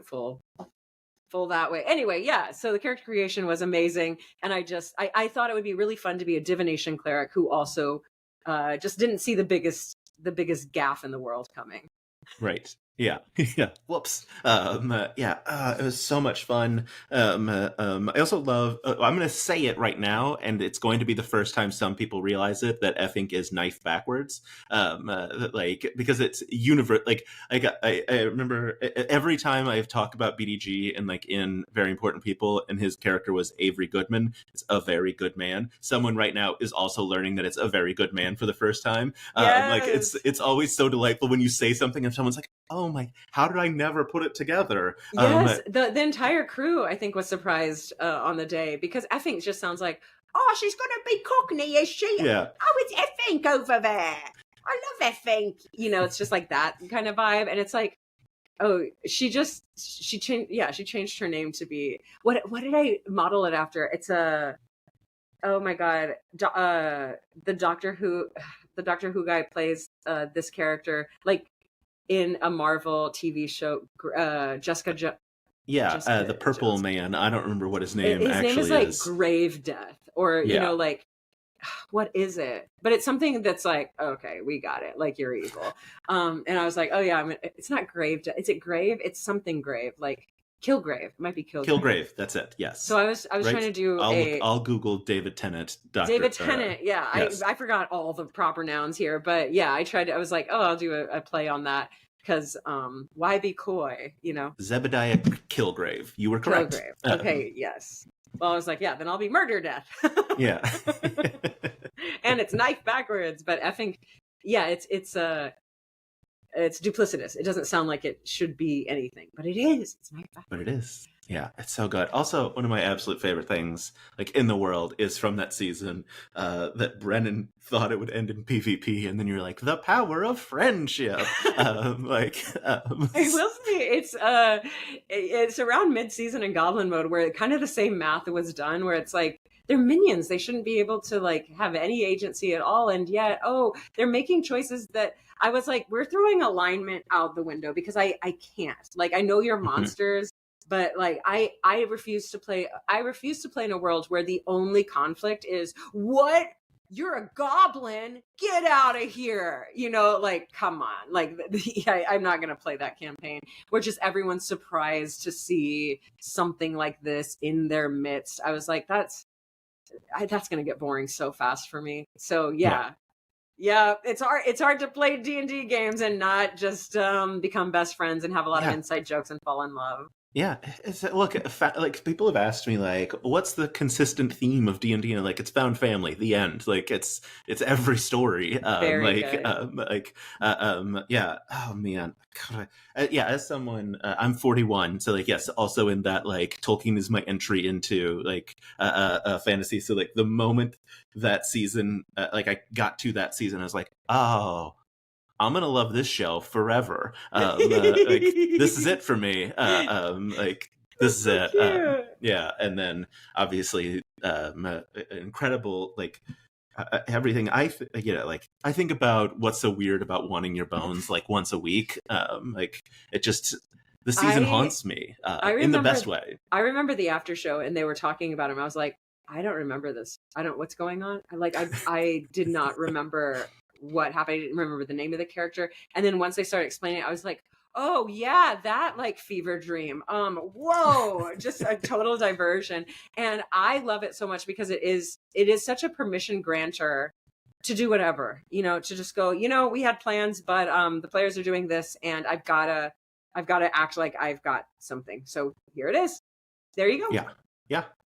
full that way. Anyway, yeah. So the character creation was amazing. And I thought it would be really fun to be a divination cleric who also just didn't see the biggest gaffe in the world coming. Right. Yeah. Yeah. Whoops. It was so much fun. I also love, I'm going to say it right now, and it's going to be the first time some people realize it, that effing is knife backwards. Because it's universe. I remember every time I've talked about BDG and like in Very Important People, and his character was Avery Goodman. It's a very good man. Someone right now is also learning that it's a very good man for the first time. Yes. It's always so delightful when you say something and someone's like, oh my, how did I never put it together? Yes, the entire crew, I think, was surprised on the day, because effing just sounds like, oh, she's going to be Cockney, is she? Yeah. Oh, it's effing over there. I love effing. It's just like that kind of vibe. And it's like, oh, she changed her name to be, what did I model it after? It's oh my God, the Doctor Who, the Doctor Who guy plays this character like in a Marvel TV show, Jessica the purple Jones. man. I don't remember what his name His actually name is like is. Grave Death, or you know, like what is it? But it's something that's like, okay, we got it. Like you're evil. And I was like, oh yeah, it's not Grave Death. Is it Grave? It's something Grave, like Kilgrave. It might be Kilgrave. Kilgrave. That's it. Yes. So I was trying to do I'll Google David Tennant. David Tennant. Yeah, yes. I forgot all the proper nouns here, but yeah, I was like, oh, I'll do a play on that. Because why be coy, you know? Zebediah Kilgrave. You were correct. Kilgrave. Okay, yes. Well, I was like, yeah, then I'll be Murder Death. Yeah. And it's knife backwards, but effing, yeah, it's duplicitous. It doesn't sound like it should be anything, but it is. It's knife backwards. But it is. Yeah, it's so good. Also, one of my absolute favorite things, like in the world, is from that season that Brennan thought it would end in PvP, and then you're like, the power of friendship. I will say it's around mid-season in Goblin Mode where kind of the same math was done, where it's like they're minions, they shouldn't be able to like have any agency at all, and yet they're making choices that I was like, we're throwing alignment out the window because I can't. Like, I know you're monsters. But like I refuse to play in a world where the only conflict is, what? You're a goblin? Get out of here. You know, like, come on. Like, I'm not going to play that campaign where just everyone's surprised to see something like this in their midst. I was like, that's going to get boring so fast for me. So yeah, it's hard to play D&D games and not just become best friends and have a lot of inside jokes and fall in love. Yeah, look, like people have asked me, like, what's the consistent theme of D&D? And like, it's found family. The end. Like, it's every story. Very good. Yeah. Oh man. God, yeah. As someone, I'm 41, so like, yes. Also in that, like, Tolkien is my entry into like fantasy. So like, the moment that season, like, I got to that season, I was like, oh, I'm gonna love this show forever. Like, this is it for me. Like, this is it. Yeah, and then obviously, incredible. Like everything. Like I think about what's so weird about wanting your bones like once a week. Like it just. The season haunts me in the best way. I remember the after show, and they were talking about him. I was like, I don't remember this. What's going on. I did not remember what happened. I didn't remember the name of the character. And then once they started explaining it, I was like, oh yeah, that like fever dream. Whoa, just a total diversion. And I love it so much because it is such a permission granter to do whatever, you know, to just go, you know, we had plans, but the players are doing this and I've gotta act like I've got something. So here it is. There you go.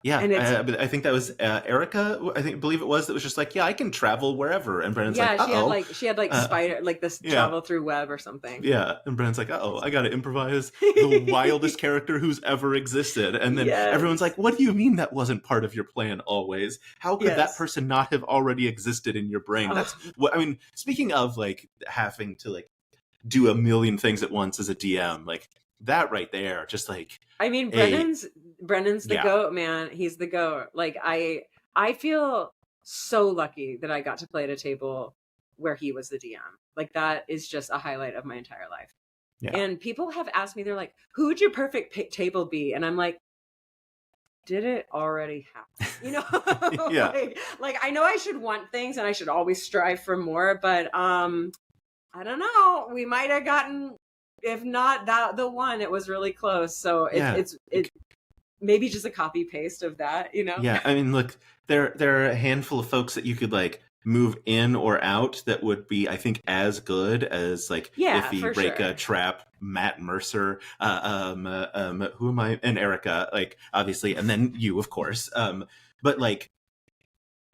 Yeah, and I think that was Erica. Believe it was that was just like, yeah, I can travel wherever. And Brennan's like, she had spider, like this travel through web or something. Yeah, and Brennan's like, I got to improvise the wildest character who's ever existed. And then everyone's like, what do you mean that wasn't part of your plan always? How could that person not have already existed in your brain? That's what I mean. Speaking of like having to like do a million things at once as a DM, like that right there, just like. I mean, Brennan's the GOAT, man. He's the GOAT. Like I feel so lucky that I got to play at a table where he was the DM. Like that is just a highlight of my entire life. Yeah. And people have asked me, they're like, who would your perfect table be? And I'm like, did it already happen? You know, like I know I should want things and I should always strive for more, but I don't know. We might have gotten, if not that the one, it was really close. So it's maybe just a copy paste of that, you know? Yeah, I mean, look, there are a handful of folks that you could like move in or out that would be, I think, as good as like Iffy, Reka, Trap, Matt Mercer, who am I, and Erica, like obviously, and then you, of course. But like,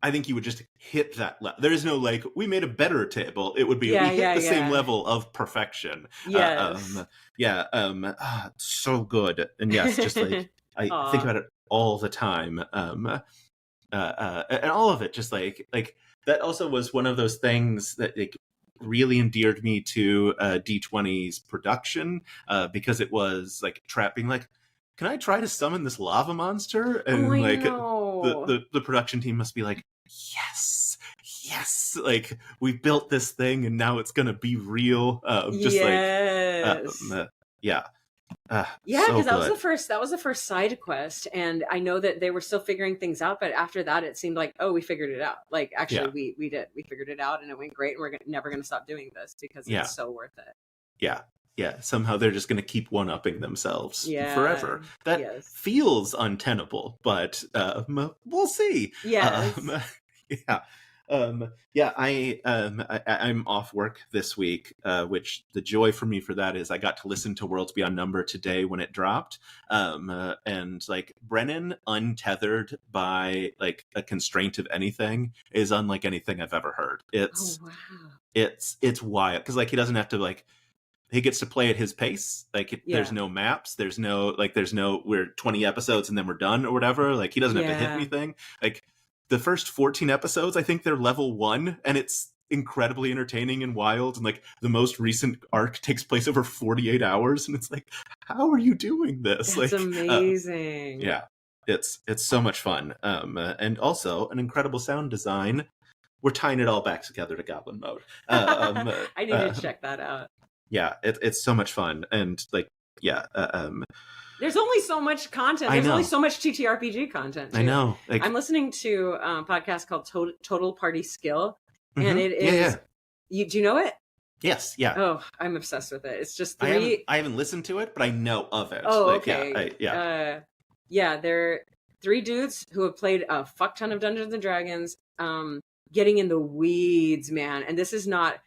I think you would just hit that level. There is no like, we made a better table. It would be we hit the same level of perfection. Yes. So good. And yes, just like I think about it all the time. And all of it, just like that also was one of those things that like really endeared me to D20's production, because it was like trapping like, can I try to summon this lava monster? And the production team must be like, yes, yes, like we built this thing and now it's gonna be real. Just like, Yes. yeah, Yeah, so because good. that was the first side quest, and I know that they were still figuring things out. But after that, it seemed like, oh, we figured it out. Like actually, Yeah, we figured it out, and it went great. And we're never going to stop doing this because yeah, it's so worth it. yeah, yeah. Somehow they're just gonna keep one-upping themselves Yeah. forever. That Yes. feels untenable, but we'll see. Yes. Yeah. Yeah, I'm off work this week, which the joy for me for that is I got to listen to Worlds Beyond Number today when it dropped. And like Brennan untethered by like a constraint of anything is unlike anything I've ever heard. Oh It's wow. it's wild because like he doesn't have to like he gets to play at his pace. Like there's Yeah. no maps, there's no we're 20 episodes and then we're done or whatever. Like he doesn't have to hit Yeah. anything. Like the first 14 episodes, I think they're level 1 and it's incredibly entertaining and wild, and like the most recent arc takes place over 48 hours and it's like, how are you doing this? That's Like amazing. yeah. It's so much fun. And also an incredible sound design. We're tying it all back together to Goblin Mode. I need to check that out. Yeah, it's so much fun, and like yeah, There's only so much content. There's only so much TTRPG content. Too. I know. Like, I'm listening to a podcast called Total Party Skill, and it is. yeah. Do you know it? Yes. Yeah. Oh, I'm obsessed with it. It's just three. I haven't listened to it, but I know of it. Oh, like, okay. Yeah. They're three dudes who have played a fuck ton of Dungeons and Dragons. Getting in the weeds, man. And this is not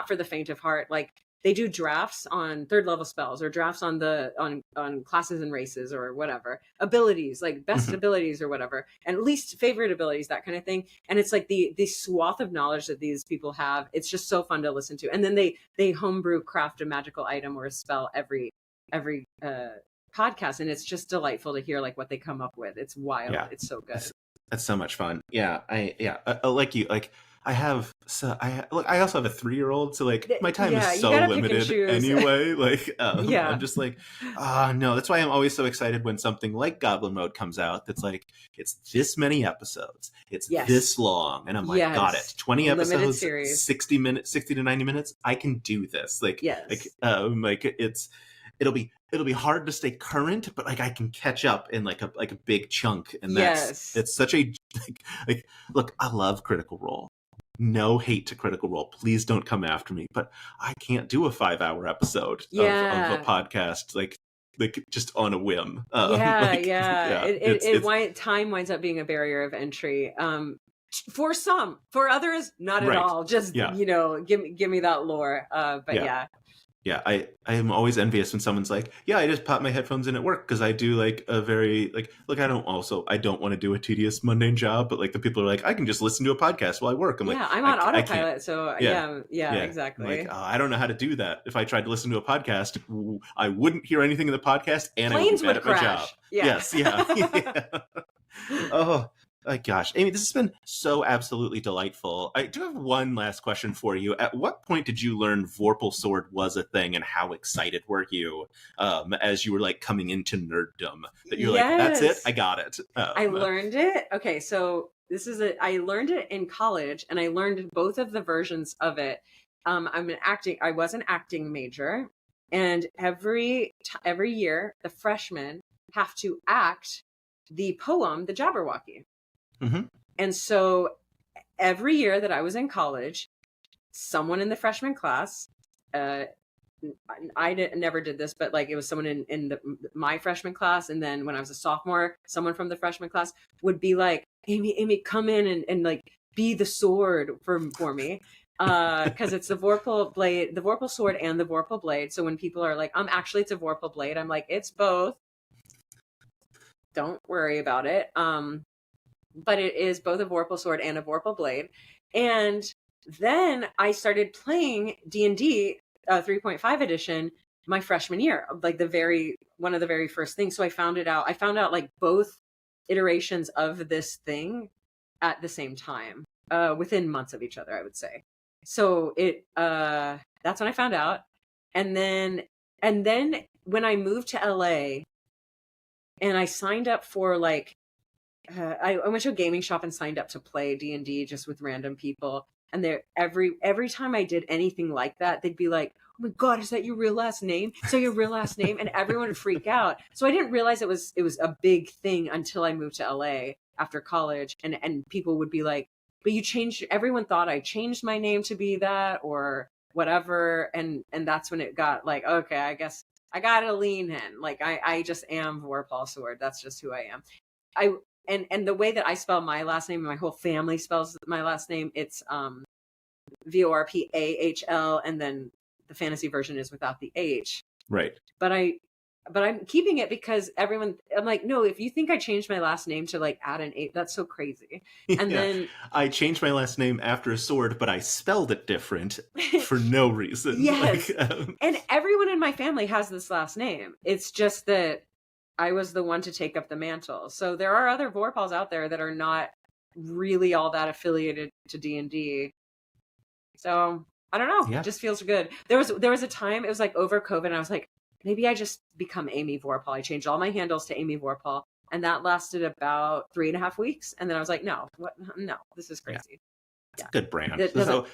for the faint of heart. Like they do drafts on 3rd level spells or drafts on on classes and races or whatever, abilities, like best abilities or whatever, and least favorite abilities, that kind of thing. And it's like the swath of knowledge that these people have. It's just so fun to listen to. And then they homebrew craft a magical item or a spell every podcast, and it's just delightful to hear like what they come up with. It's wild. Yeah. It's so good. That's so much fun. Yeah, like you, like I also have a 3-year-old, so like my time is so limited anyway. Like, I'm just like, no. That's why I'm always so excited when something like Goblin Mode comes out. That's like, it's this many episodes, it's this long, and I'm like, got it. 20 episodes, 60 to 90 minutes. I can do this. Like, it'll be hard to stay current, but like I can catch up in like a big chunk, and it's such a like look, I love Critical Role. No hate to Critical Role. Please don't come after me, but I can't do a 5-hour episode of a podcast like just on a whim. Time winds up being a barrier of entry. For some, for others, not at all. Just give me that lore. Yeah, I am always envious when someone's like, yeah, I just pop my headphones in at work because I do like a very like, look, I don't want to do a tedious mundane job, but like the people are like, I can just listen to a podcast while I work. I'm like, I'm on autopilot, so exactly. Like, I don't know how to do that. If I tried to listen to a podcast, I wouldn't hear anything in the podcast, and planes I would be bad at my job. Yes, Oh. Oh, gosh, Amy, this has been so absolutely delightful. I do have one last question for you. At what point did you learn Vorpal Sword was a thing, and how excited were you as you were like coming into nerddom? That you're like, that's it, I got it. I learned it. Okay, so I learned it in college, and I learned both of the versions of it. I was an acting major, and every year the freshmen have to act the poem, The Jabberwocky. And so every year that I was in college, someone in the freshman class, I never did this, but like it was someone in my freshman class. And then when I was a sophomore, someone from the freshman class would be like, Amy, come in and like be the sword for me. Because it's the Vorpal blade, the Vorpal sword and the Vorpal blade. So when people are like, actually it's a Vorpal blade, I'm like, it's both. Don't worry about it. But it is both a Vorpal sword and a Vorpal blade. And then I started playing D&D 3.5 edition my freshman year, like one of the very first things. So I found out like both iterations of this thing at the same time, within months of each other, I would say. So that's when I found out. And then when I moved to LA and I signed up for like I went to a gaming shop and signed up to play D&D just with random people. And there, every time I did anything like that, they'd be like, "Oh my God, is that your real last name? Is that your real last name?" And everyone would freak out. So I didn't realize it was a big thing until I moved to LA after college, and people would be like, "But you changed." Everyone thought I changed my name to be that or whatever, and that's when it got like, okay, I guess I gotta lean in. Like I just am Vorpahl Sword. That's just who I am. And the way that I spell my last name, my whole family spells my last name, it's Vorpahl, and then the fantasy version is without the H. Right. But I'm keeping it because I'm like, no, if you think I changed my last name to like add an H, that's so crazy. And then I changed my last name after a sword, but I spelled it different for no reason. Yes. Like, and everyone in my family has this last name. It's just that I was the one to take up the mantle. So there are other Vorpahls out there that are not really all that affiliated to D&D. So I don't know. Yeah. It just feels good. There was a time, it was like over COVID, and I was like, maybe I just become Amy Vorpahl. I changed all my handles to Amy Vorpahl, and that lasted about 3.5 weeks. And then I was like, no, this is crazy. It's a good brand. So,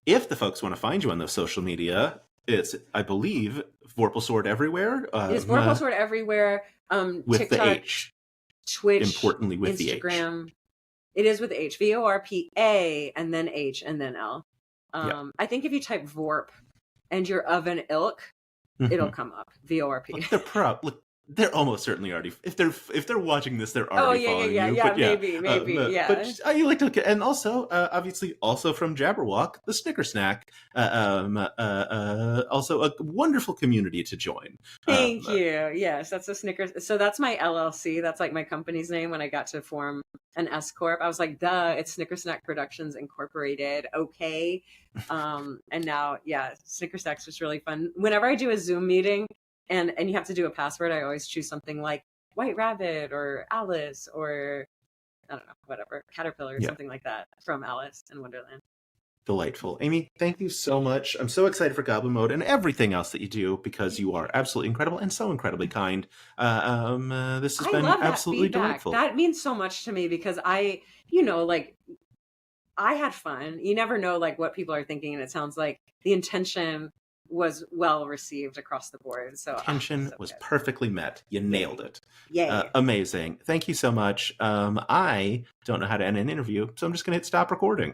if the folks want to find you on those social media, it's, I believe, Vorpahl Sword everywhere. It's Vorpahl Sword everywhere. With TikTok, the H. Twitch, Importantly, with Instagram. It is with H. Vorpa and then H and then L. I think if you type Vorp and you're of an ilk, it'll come up. Vorp. Look, they're almost certainly already. If they're watching this, they're already following you. Yeah, maybe. But you like to look at, and also obviously also from Jabberwock, the Snicker Snack. Also a wonderful community to join. Thank you. Yes, that's a Snickers. So that's my LLC. That's like my company's name. When I got to form an S corp, I was like, duh, it's Snicker Snack Productions Incorporated. Okay. And now, Snicker Snack's just really fun. Whenever I do a Zoom meeting, and you have to do a password, I always choose something like White Rabbit or Alice or I don't know, whatever, Caterpillar or something like that from Alice in Wonderland. Delightful. Amy, thank you so much. I'm so excited for Goblin Mode and everything else that you do because you are absolutely incredible and so incredibly kind. This has been absolutely delightful. That means so much to me because I had fun. You never know like what people are thinking, and it sounds like the intention was well received across the board. So tension was perfectly met. You nailed it. Yay. Amazing. Thank you so much. I don't know how to end an interview, so I'm just going to hit stop recording.